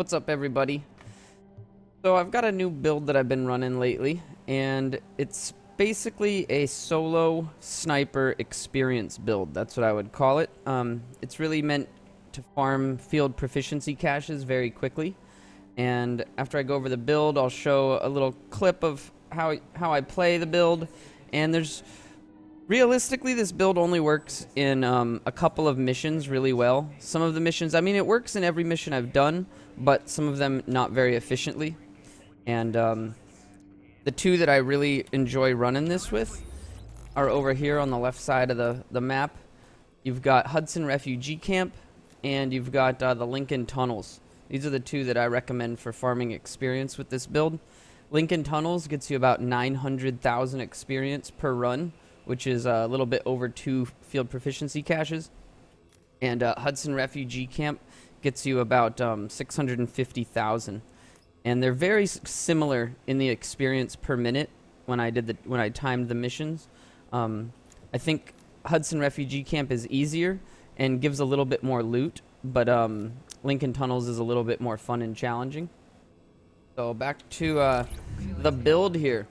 What's up, everybody? So I've got a new build that I've been running lately, and it's basically a solo sniper experience build. That's what I would call it. It's really meant to farm field proficiency caches very quickly. And after I go over the build, I'll show a little clip of how I play the build. And realistically, this build only works in a couple of missions really well. Some of the missions, I mean, it works in every mission I've done, but some of them not very efficiently. And the two that I really enjoy running this with are over here on the left side of the map. You've got Hudson Refugee Camp, and you've got the Lincoln Tunnels. These are the two that I recommend for farming experience with this build. Lincoln Tunnels gets you about 900,000 experience per run, which is a little bit over 2 field proficiency caches. And Hudson Refugee Camp gets you about 650,000. And they're very similar in the experience per minute when I timed the missions. I think Hudson Refugee Camp is easier and gives a little bit more loot, but Lincoln Tunnels is a little bit more fun and challenging. So back to the build here.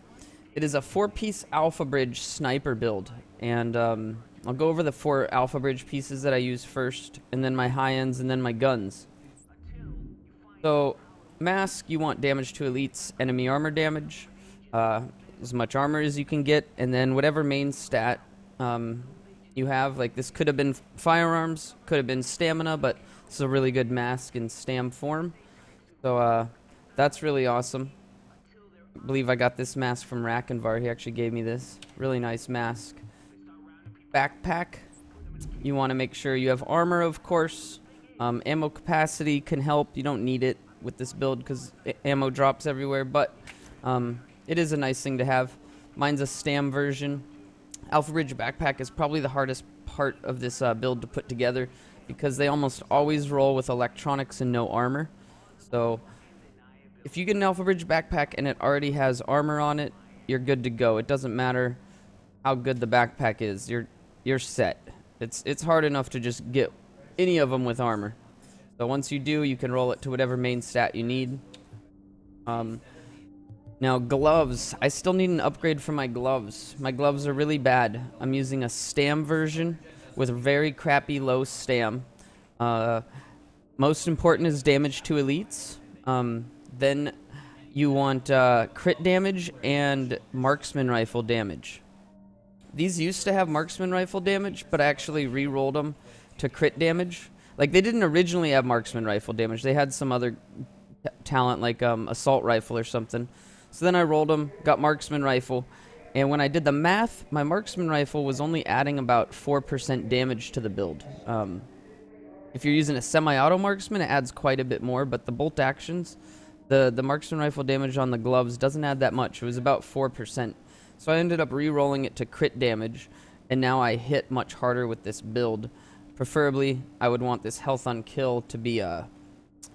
It is a 4-piece AlphaBridge sniper build, and I'll go over the 4 AlphaBridge pieces that I use first, and then my high ends, and then my guns. So mask, you want damage to elites, enemy armor damage, as much armor as you can get, and then whatever main stat you have. Like, this could have been firearms, could have been stamina, but it's a really good mask in stam form. So that's really awesome. I believe I got this mask from Rackenvar. He actually gave me this. Really nice mask. Backpack. You want to make sure you have armor, of course. Ammo capacity can help. You don't need it with this build because ammo drops everywhere, but it is a nice thing to have. Mine's a stam version. AlphaBridge backpack is probably the hardest part of this build to put together because they almost always roll with electronics and no armor. So if you get an AlphaBridge backpack and it already has armor on it, you're good to go. It doesn't matter how good the backpack is. You're set. It's hard enough to just get any of them with armor. So once you do, you can roll it to whatever main stat you need. Now gloves. I still need an upgrade for my gloves. My gloves are really bad. I'm using a stam version with very crappy low stam. Most important is damage to elites. Then you want crit damage and marksman rifle damage. These used to have marksman rifle damage, but I actually re-rolled them to crit damage. Like, they didn't originally have marksman rifle damage. They had some other talent, like assault rifle or something. So then I rolled them, got marksman rifle, and when I did the math, my marksman rifle was only adding about 4% damage to the build. If you're using a semi-auto marksman, it adds quite a bit more, but the bolt actions, the marksman rifle damage on the gloves doesn't add that much. It was about 4%. So I ended up re-rolling it to crit damage, and now I hit much harder with this build. Preferably, I would want this health on kill to be a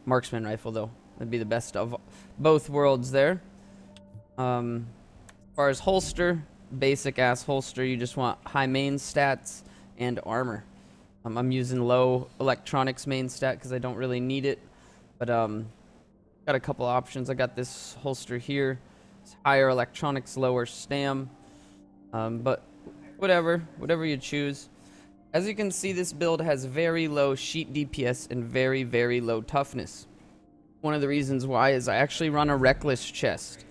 marksman rifle, though. That'd be the best of both worlds there. As far as holster, basic ass holster, you just want high main stats and armor. I'm using low electronics main stat because I don't really need it, but got a couple options. I got this holster here. It's higher electronics, lower stam, but whatever you choose. As you can see, this build has very low sheet DPS and very, very low toughness. One of the reasons why is I actually run a reckless chest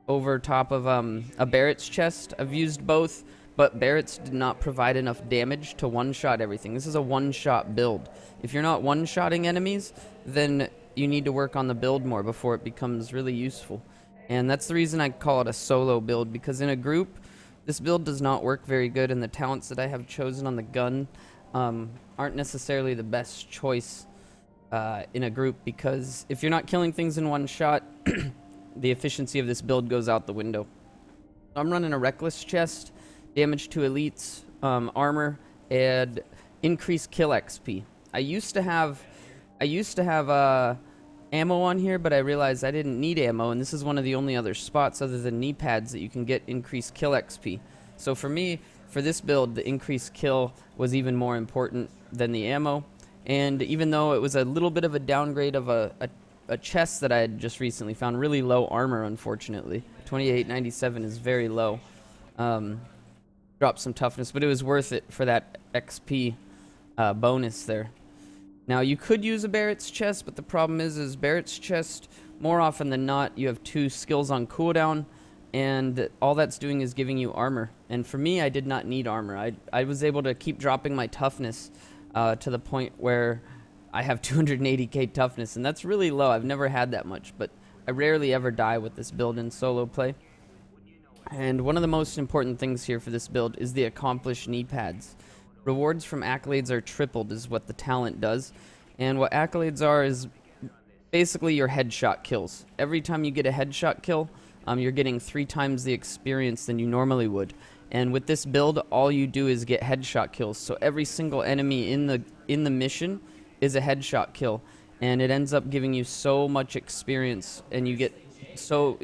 over top of a Barrett's chest. I've used both, but Barrett's did not provide enough damage to one-shot everything. This is a one-shot build. If you're not one-shotting enemies, then you need to work on the build more before it becomes really useful. And that's the reason I call it a solo build, because in a group, this build does not work very good, and the talents that I have chosen on the gun aren't necessarily the best choice in a group, because if you're not killing things in one shot, the efficiency of this build goes out the window. So I'm running a reckless chest, damage to elites, armor, and increased kill XP. I used to have ammo on here, but I realized I didn't need ammo, and this is one of the only other spots other than knee pads that you can get increased kill XP. So for me, for this build, the increased kill was even more important than the ammo. And even though it was a little bit of a downgrade of a a chest that I had just recently found. Really low armor, unfortunately. 2897 is very low. Dropped some toughness, but it was worth it for that XP bonus there. Now, you could use a Barrett's chest, but the problem is Barrett's chest, more often than not, you have 2 skills on cooldown, and all that's doing is giving you armor. And for me, I did not need armor. I was able to keep dropping my toughness to the point where I have 280k toughness, and that's really low. I've never had that much, but I rarely ever die with this build in solo play. And one of the most important things here for this build is the accomplished knee pads. Rewards from accolades are tripled is what the talent does. And what accolades are is basically your headshot kills. Every time you get a headshot kill, you're getting 3 times the experience than you normally would. And with this build, all you do is get headshot kills. So every single enemy in the mission is a headshot kill. And it ends up giving you so much experience, and you get so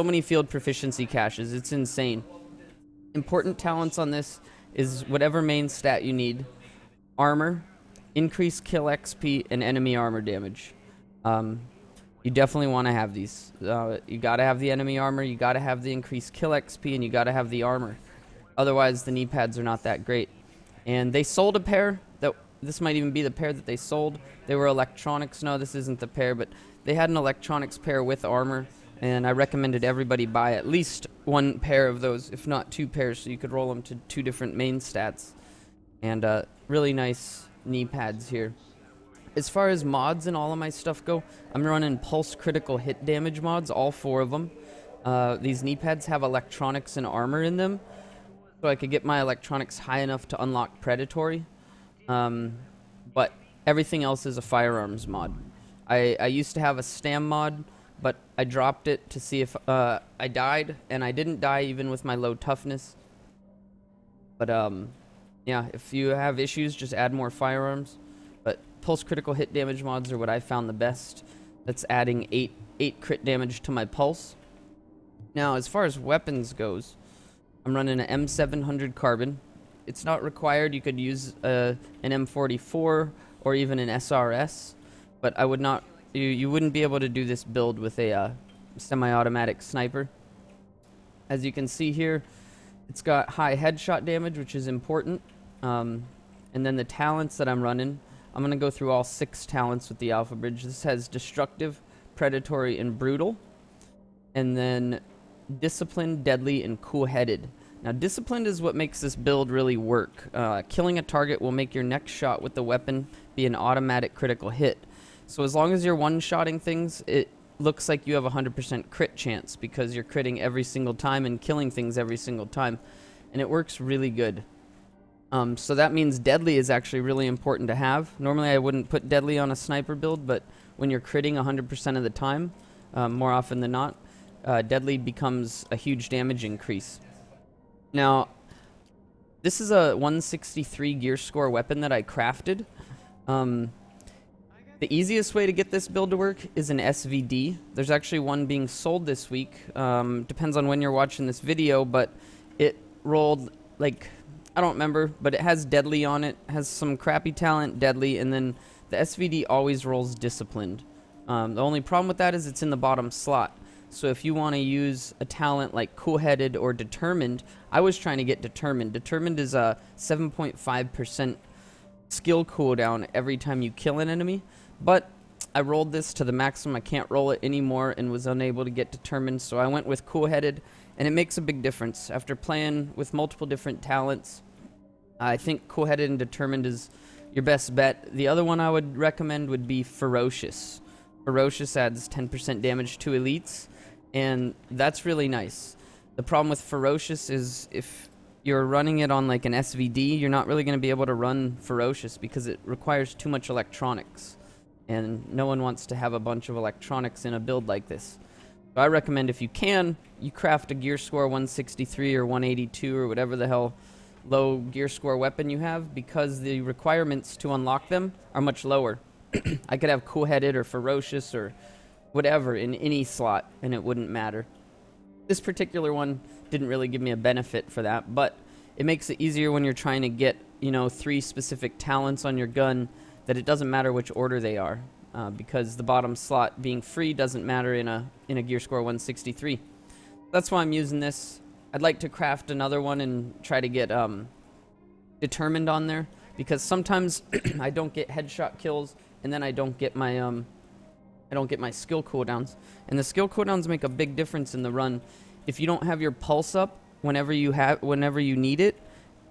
many field proficiency caches. It's insane. Important talents on this is whatever main stat you need: armor, increased kill XP, and enemy armor damage. You definitely want to have these. You gotta have the enemy armor, you gotta have the increased kill XP, and you gotta have the armor. Otherwise, the knee pads are not that great. And they sold a pair that this might even be the pair that they sold. They were electronics. No, this isn't the pair, but they had an electronics pair with armor, and I recommended everybody buy at least 1 pair of those, if not 2 pairs, so you could roll them to 2 different main stats. And really nice knee pads here. As far as mods and all of my stuff go, I'm running pulse critical hit damage mods, all 4 of them. These knee pads have electronics and armor in them, so I could get my electronics high enough to unlock predatory. But everything else is a firearms mod. I used to have a stam mod, but I dropped it to see if I died, and I didn't die even with my low toughness. But yeah, if you have issues, just add more firearms. But pulse critical hit damage mods are what I found the best. That's adding 8 crit damage to my pulse. Now, as far as weapons goes, I'm running an M700 carbon. It's not required. You could use an M44 or even an SRS, but I would not. You wouldn't be able to do this build with a semi-automatic sniper. As you can see here, it's got high headshot damage, which is important. And then the talents that I'm running, I'm going to go through all 6 talents with the AlphaBridge. This has destructive, predatory, and brutal. And then disciplined, deadly, and cool-headed. Now, disciplined is what makes this build really work. Killing a target will make your next shot with the weapon be an automatic critical hit. So as long as you're one-shotting things, it looks like you have a 100% crit chance because you're critting every single time and killing things every single time. And it works really good. So that means deadly is actually really important to have. Normally I wouldn't put deadly on a sniper build, but when you're critting 100% of the time, more often than not, deadly becomes a huge damage increase. Now, this is a 163 gear score weapon that I crafted. The easiest way to get this build to work is an SVD. There's actually one being sold this week. Depends on when you're watching this video, but it rolled, like, I don't remember, but it has deadly on it, has some crappy talent, deadly, and then the SVD always rolls disciplined. The only problem with that is it's in the bottom slot. So if you want to use a talent like cool-headed or determined, I was trying to get determined. Determined is a 7.5% skill cooldown every time you kill an enemy, but I rolled this to the maximum. I can't roll it anymore and was unable to get determined, so I went with cool-headed, and it makes a big difference. After playing with multiple different talents, I think cool-headed and determined is your best bet. The other one I would recommend would be ferocious. Ferocious adds 10% damage to elites, and that's really nice. The problem with ferocious is if you're running it on like an SVD, you're not really going to be able to run ferocious because it requires too much electronics, and no one wants to have a bunch of electronics in a build like this. So I recommend, if you can, you craft a gear score 163 or 182 or whatever the hell low gear score weapon you have, because the requirements to unlock them are much lower. I could have cool-headed or ferocious or whatever in any slot, and it wouldn't matter. This particular one didn't really give me a benefit for that, but it makes it easier when you're trying to get, 3 specific talents on your gun, that it doesn't matter which order they are. because the bottom slot being free doesn't matter in a gear score 163. That's why I'm using this. I'd like to craft another one and try to get determined on there, because sometimes I don't get headshot kills, and then I don't get my skill cooldowns. And the skill cooldowns make a big difference in the run. If you don't have your pulse up whenever you need it,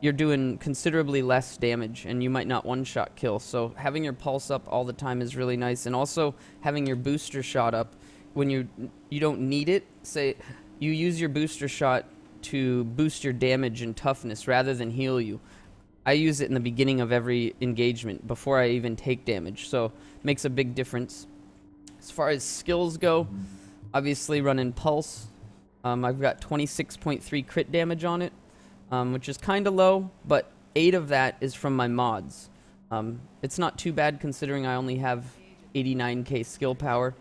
you're doing considerably less damage, and you might not one-shot kill. So having your pulse up all the time is really nice, and also having your booster shot up when you don't need it. Say you use your booster shot to boost your damage and toughness rather than heal you. I use it in the beginning of every engagement before I even take damage, so it makes a big difference. As far as skills go, obviously running pulse. I've got 26.3 crit damage on it, which is kind of low, but 8 of that is from my mods. It's not too bad considering I only have 89k skill power.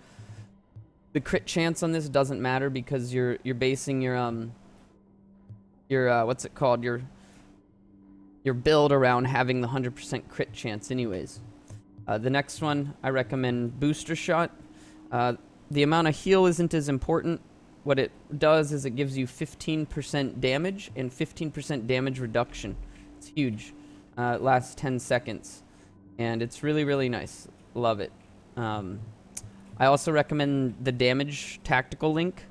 The crit chance on this doesn't matter because you're basing your what's it called, your build around having the 100% crit chance anyways. The next one, I recommend booster shot. The amount of heal isn't as important. What it does is it gives you 15% damage and 15% damage reduction. It's huge. It lasts 10 seconds. And it's really, really nice. Love it. I also recommend the damage tactical link.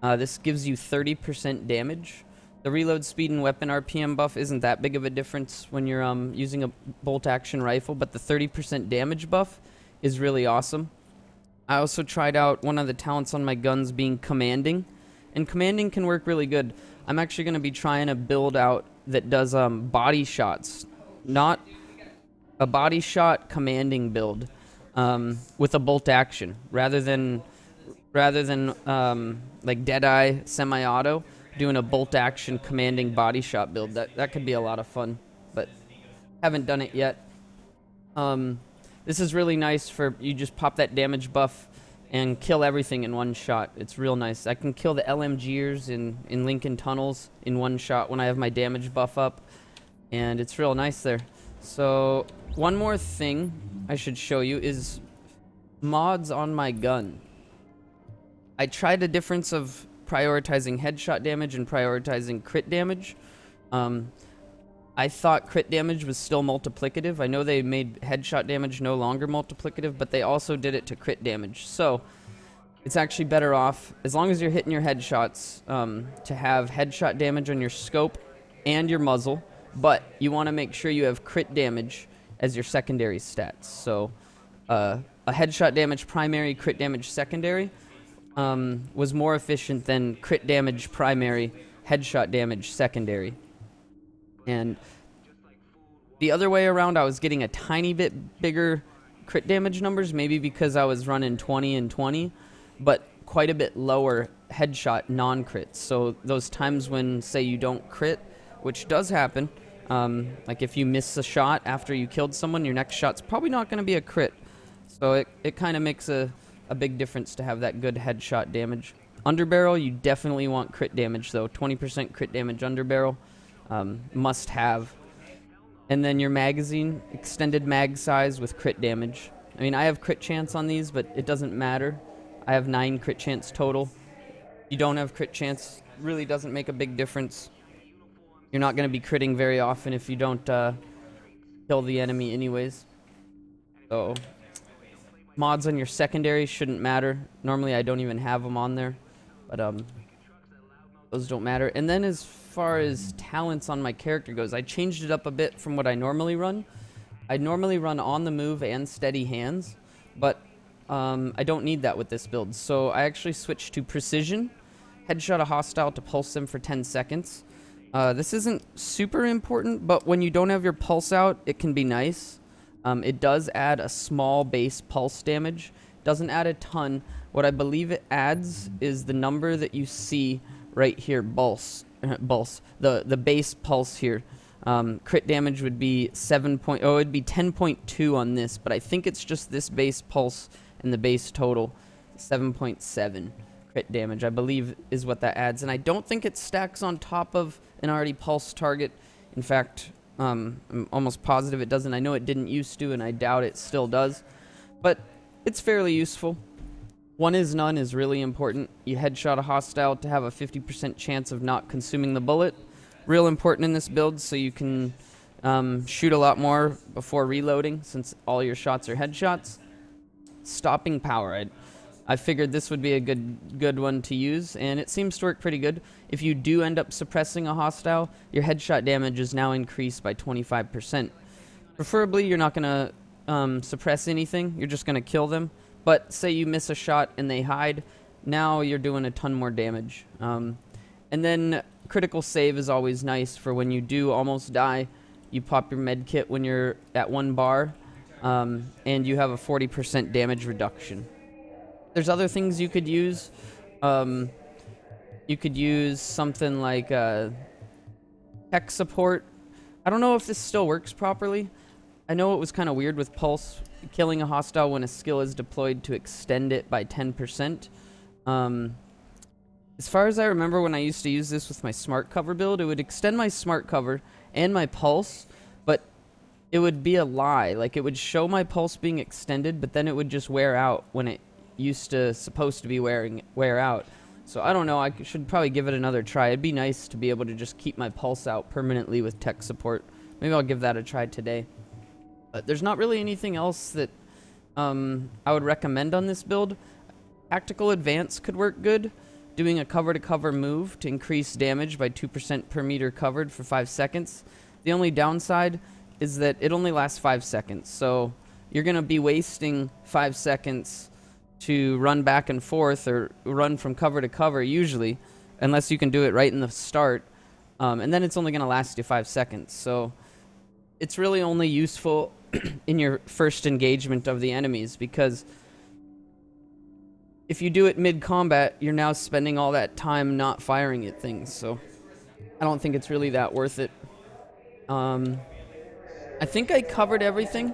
This gives you 30% damage. The reload speed and weapon RPM buff isn't that big of a difference when you're using a bolt action rifle, but the 30% damage buff is really awesome. I also tried out one of the talents on my guns being commanding, and commanding can work really good. I'm actually going to be trying a build out that does body shots, not a body shot commanding build, with a bolt action rather than like Deadeye semi-auto. Doing a bolt action commanding body shot build, that could be a lot of fun, but haven't done it yet. This is really nice for you just pop that damage buff and kill everything in one shot. It's real nice. I can kill the LMGers in Lincoln Tunnels in one shot when I have my damage buff up, and it's real nice there. So one more thing I should show you is mods on my gun. I tried a difference of prioritizing headshot damage and prioritizing crit damage. I thought crit damage was still multiplicative. I know they made headshot damage no longer multiplicative, but they also did it to crit damage. So it's actually better off, as long as you're hitting your headshots, to have headshot damage on your scope and your muzzle, but you want to make sure you have crit damage as your secondary stats. So a headshot damage primary, crit damage secondary was more efficient than crit damage primary, headshot damage secondary. And the other way around, I was getting a tiny bit bigger crit damage numbers, maybe because I was running 20 and 20, but quite a bit lower headshot non-crits. So those times when, say, you don't crit, which does happen, like if you miss a shot after you killed someone, your next shot's probably not going to be a crit. So it kind of makes a big difference to have that good headshot damage. Underbarrel, you definitely want crit damage, though. 20% crit damage underbarrel, must have. And then your magazine, extended mag size with crit damage. I mean, I have crit chance on these, but it doesn't matter. I have 9 crit chance total. You don't have crit chance, really doesn't make a big difference. You're not going to be critting very often if you don't kill the enemy anyways. So mods on your secondary shouldn't matter. Normally I don't even have them on there, but those don't matter. And then as far as talents on my character goes, I changed it up a bit from what I normally run. I normally run on the move and steady hands, but I don't need that with this build. So I actually switched to precision, headshot a hostile to pulse them for 10 seconds. This isn't super important, but when you don't have your pulse out, it can be nice. It does add a small base pulse damage. Doesn't add a ton. What I believe it adds is the number that you see right here, pulse. The base pulse here. Crit damage would be it'd be 10.2 on this, but I think it's just this base pulse and the base total, 7.7 crit damage, I believe is what that adds. And I don't think it stacks on top of an already pulse target. In fact, I'm almost positive it doesn't. I know it didn't used to, and I doubt it still does. But it's fairly useful. One is none is really important. You headshot a hostile to have a 50% chance of not consuming the bullet. Real important in this build, so you can shoot a lot more before reloading, since all your shots are headshots. Stopping power. I figured this would be a good one to use, and it seems to work pretty good. If you do end up suppressing a hostile, your headshot damage is now increased by 25%. Preferably, you're not going to suppress anything. You're just going to kill them. But say you miss a shot and they hide, now you're doing a ton more damage. And then critical save is always nice for when you do almost die. You pop your med kit when you're at 1 bar, and you have a 40% damage reduction. There's other things you could use. You could use something like tech support. I don't know if this still works properly. I know it was kind of weird with Pulse, killing a hostile when a skill is deployed to extend it by 10%. As far as I remember, when I used to use this with my smart cover build, it would extend my smart cover and my pulse, but it would be a lie. Like, it would show my pulse being extended, but then it would just wear out when it supposed to be wear out. So I don't know, I should probably give it another try. It'd be nice to be able to just keep my pulse out permanently with tech support. Maybe I'll give that a try today. But there's not really anything else that I would recommend on this build. Tactical Advance could work good. Doing a cover-to-cover move to increase damage by 2% per meter covered for 5 seconds. The only downside is that it only lasts 5 seconds. So you're going to be wasting 5 seconds to run back and forth or run from cover to cover usually, unless you can do it right in the start. And then it's only going to last you 5 seconds. So it's really only useful in your first engagement of the enemies, because if you do it mid-combat, you're now spending all that time not firing at things, so I don't think it's really that worth it. I think I covered everything.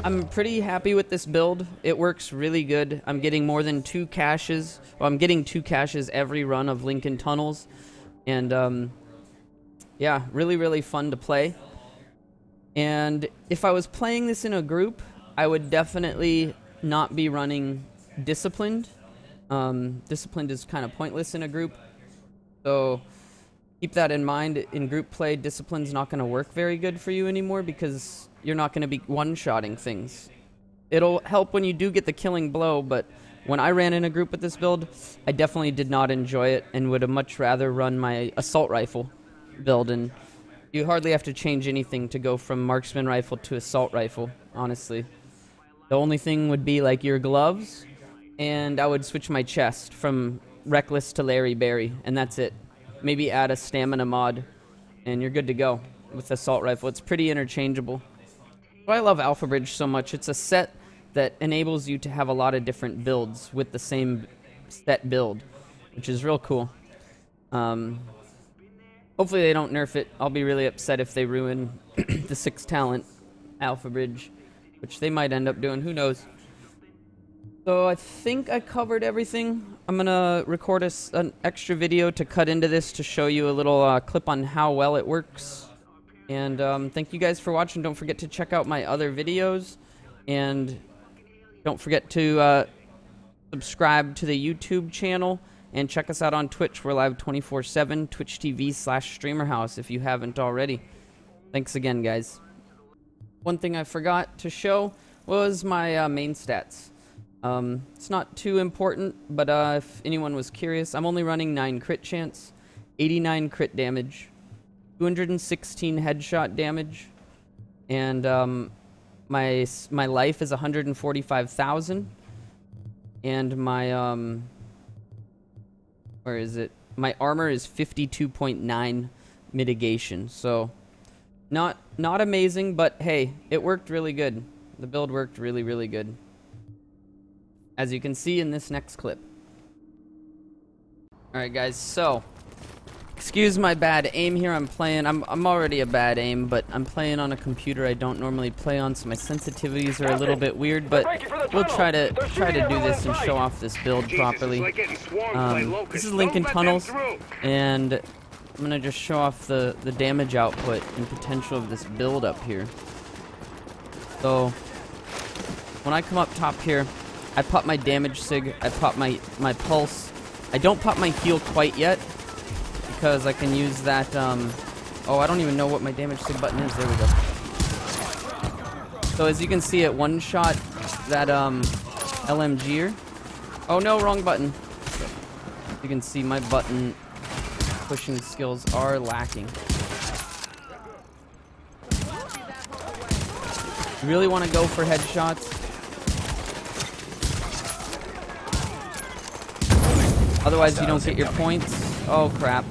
I'm pretty happy with this build. It works really good. I'm getting more than 2 caches. Well, I'm getting 2 caches every run of Lincoln Tunnels, and yeah, really, really fun to play. And if I was playing this in a group, I would definitely not be running Disciplined. Disciplined is kind of pointless in a group, so keep that in mind. In group play, Discipline's not going to work very good for you anymore, because you're not going to be one-shotting things. It'll help when you do get the killing blow, but when I ran in a group with this build, I definitely did not enjoy it and would have much rather run my assault rifle build, and you hardly have to change anything to go from marksman rifle to assault rifle, honestly. The only thing would be like your gloves, and I would switch my chest from Reckless to Larry Berry, and that's it. Maybe add a stamina mod, and you're good to go with assault rifle. It's pretty interchangeable. But I love AlphaBridge so much. It's a set that enables you to have a lot of different builds with the same set build, which is real cool. Hopefully they don't nerf it. I'll be really upset if they ruin the 6 talent AlphaBridge, which they might end up doing. Who knows? So I think I covered everything. I'm going to record an extra video to cut into this to show you a little clip on how well it works. And thank you guys for watching. Don't forget to check out my other videos. And don't forget to subscribe to the YouTube channel. And check us out on Twitch. We're live 24/7, Twitch TV/StreamerHouse if you haven't already. Thanks again, guys. One thing I forgot to show was my main stats. It's not too important, but if anyone was curious, I'm only running 9 crit chance, 89 crit damage, 216 headshot damage, and my life is 145,000, and my where is it? My armor is 52.9 mitigation. So not amazing, but hey, it worked really good. The build worked really, really good, as you can see in this next clip. Alright guys, so excuse my bad aim here. I'm already a bad aim, but I'm playing on a computer I don't normally play on, so my sensitivities are a little bit weird, but we'll try to do this and show off this build properly. This is Lincoln Tunnels, and I'm gonna just show off the damage output and potential of this build up here. So when I come up top here, I pop my damage sig, I pop my pulse. I don't pop my heal quite yet, because I can use that, oh, I don't even know what my damage sig button is. There we go. So as you can see, it one-shot that, LMGer. Oh no, wrong button. You can see my button pushing skills are lacking. You really want to go for headshots. Otherwise, you don't get your points. Oh, crap.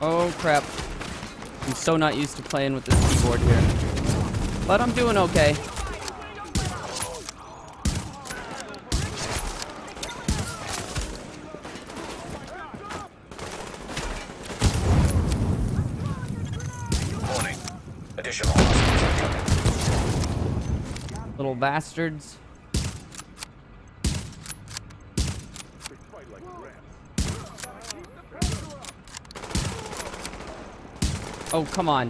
Oh, crap. I'm so not used to playing with this keyboard here. But I'm doing okay. Warning. Additional hostiles incoming. Little bastards. Oh, come on.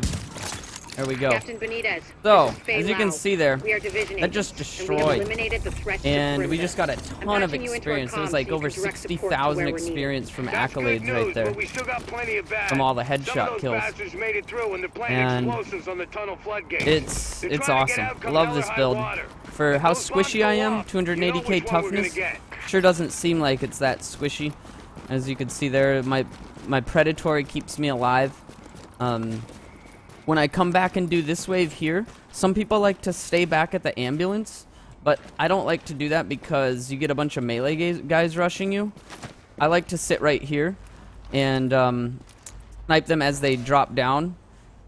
There we go. Captain Benitez, So, this is Faye as you can Lau. see there, We are division that just agents, and we have destroyed. eliminated the threats to And we perimeter. just got a I'm ton of patching you into our experience. There's comms like so you over can direct support to 60,000 where we're needed. experience from That's good accolades news, right there. But we still got plenty of bad. From all the Some headshot of those kills. bastards made it through and they're playing And explosives on the tunnel floodgates. It's They're trying to get awesome. out come Love hell or this high build. water. For how Those bombs squishy go I am, off, you know 280k which one we're gonna toughness, get. sure doesn't seem like it's that squishy. As you can see there, my predatory keeps me alive. When I come back and do this wave here, some people like to stay back at the ambulance, but I don't like to do that because you get a bunch of melee guys rushing you. I like to sit right here and snipe them as they drop down,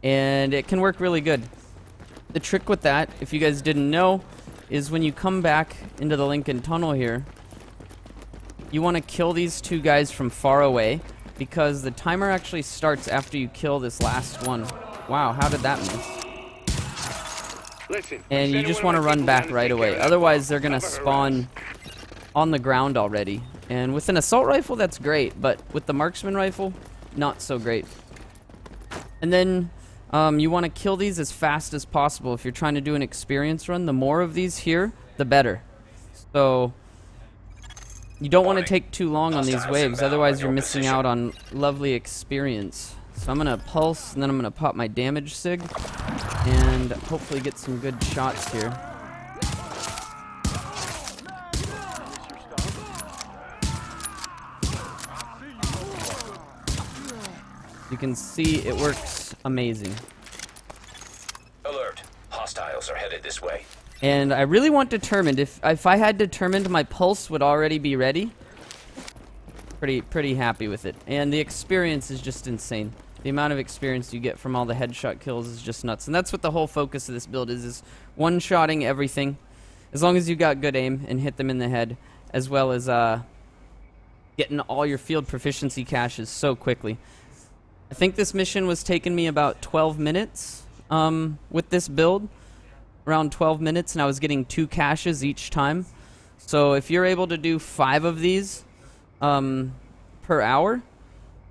and it can work really good. The trick with that, if you guys didn't know, is when you come back into the Lincoln Tunnel here, you want to kill these two guys from far away, because the timer actually starts after you kill this last one. Wow, how did that miss? Listen, And you just want to run back right away. Otherwise, they're going to spawn on the ground already. And with an assault rifle, that's great. But with the marksman rifle, not so great. And then you want to kill these as fast as possible. If you're trying to do an experience run, the more of these here, the better. So you don't want to take too long on these waves. Otherwise, you're missing out on lovely experience. So I'm going to pulse, and then I'm going to pop my damage sig, and hopefully get some good shots here. You can see it works amazing. Alert. Hostiles are headed this way. And I really want determined. If I had determined, my pulse would already be ready. Pretty happy with it. And the experience is just insane. The amount of experience you get from all the headshot kills is just nuts. And that's what the whole focus of this build is one-shotting everything. As long as you got good aim and hit them in the head, as well as getting all your field proficiency caches so quickly. I think this mission was taking me about 12 minutes with this build. Around 12 minutes, and I was getting 2 caches each time. So if you're able to do 5 of these per hour,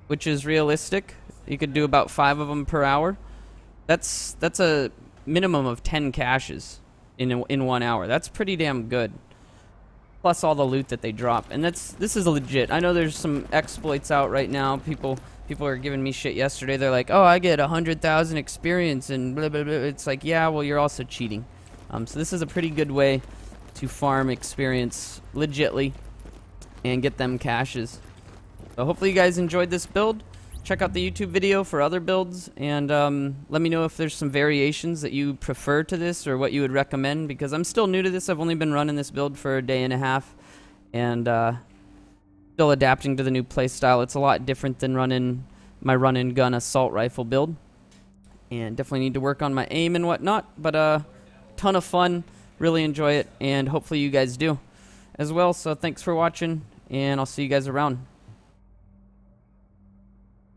which is realistic, you could do about 5 of them per hour. That's a minimum of 10 caches in 1 hour. That's pretty damn good. Plus all the loot that they drop, and this is legit. I know there's some exploits out right now. People are giving me shit yesterday. They're like, oh, I get 100,000 experience and blah, blah, blah. It's like, yeah, well, you're also cheating. So this is a pretty good way to farm experience legitly and get them caches. So hopefully you guys enjoyed this build. Check out the YouTube video for other builds, and let me know if there's some variations that you prefer to this or what you would recommend, because I'm still new to this. I've only been running this build for a day and a half, and still adapting to the new playstyle. It's a lot different than running my run-and-gun assault rifle build, and definitely need to work on my aim and whatnot, but ton of fun. Really enjoy it, and hopefully you guys do as well. So thanks for watching, and I'll see you guys around.